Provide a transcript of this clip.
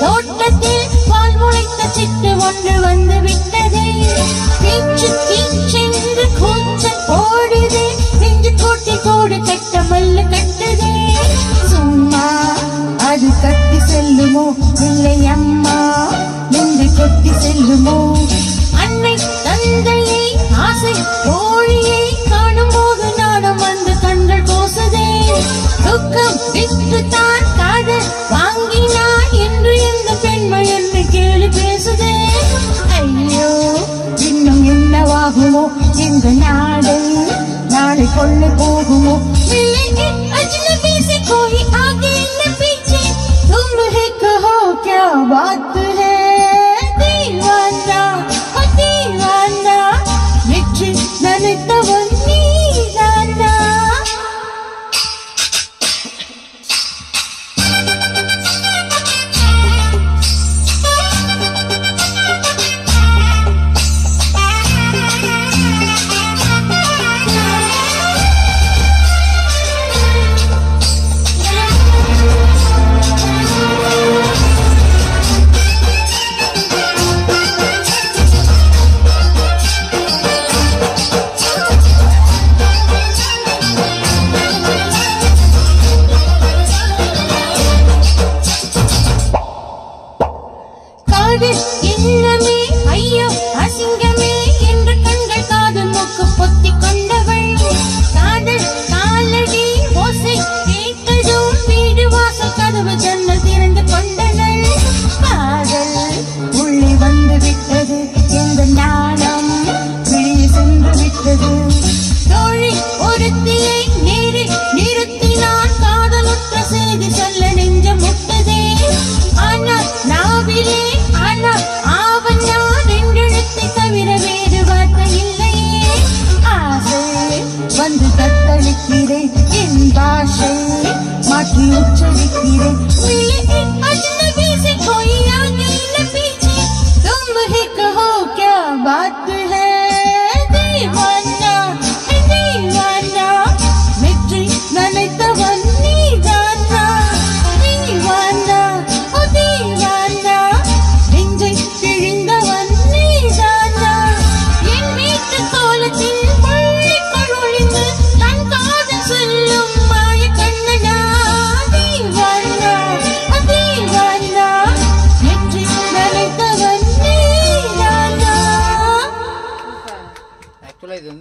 தோட்டத்தில் பால் முளைத்த சிட்டு ஒன்று வந்து விட்டதே. கீச்சு கீச்சென்று கூச்சல் போடுதே. நெஞ்சு கூட்டி கூடு கட்ட மல்லு கட்டுதே. சும்மா அது கட்டி செல்லுமோ இல்லை அம்மா நெஞ்சு கொட்டி செல்லுமோ. அன்னை தந்தையை ஆசை தோழியை காணும் போது நாடம் வந்து கண்கள் கோசுதே. துக்கம் விட்டுத்தான் காதல் வாங்கினான் என்று எந்த பெண்மை என்று கேள்வி பேசுதே. ஐயோ இன்னும் என்னவாகுமோ இந்த நாடு நாளை கொள்ளை போகுமோ. अजनबी से कोई आगे न पीछे तुम है कहो क्या बात है. दीवाना ओ दीवाना வெற்றி நினைத்தவன் நீதானா. இன்னமே ஐயோ அசிங்கமே என்று கண்கள் காது மூக்கு பொத்தி கொண்டவள். காதல் காலடி ஓசை கேட்டதும் வீடு வாசல் கதவு ஜன்னல் திறந்து கொண்டனள். காதல் உள்ளே வந்து விட்டது எந்த நாணம் வெளியே சென்று விட்டது. தோழி ஒருத்தியை நேரில் நிறுத்தினான் காதலுற்ற செய்தி சொல்ல நெஞ்சம் முட்டதே. ஆனால் நாவிலே வந்து தத்தளிக்கிறேன் என் பாஷை மாற்றி உச்சரிக்கிறேன். अजनबी से कोई आगे न पीछे तुम है कहो क्या बात है. दीवाना दीवाना வெற்றி நினைத்தவன் நீதானா. दीवाना ओ दीवाना நெஞ்சை பிழிந்தவன் நீதானா. என் வீட்டு கோலத்தில் இது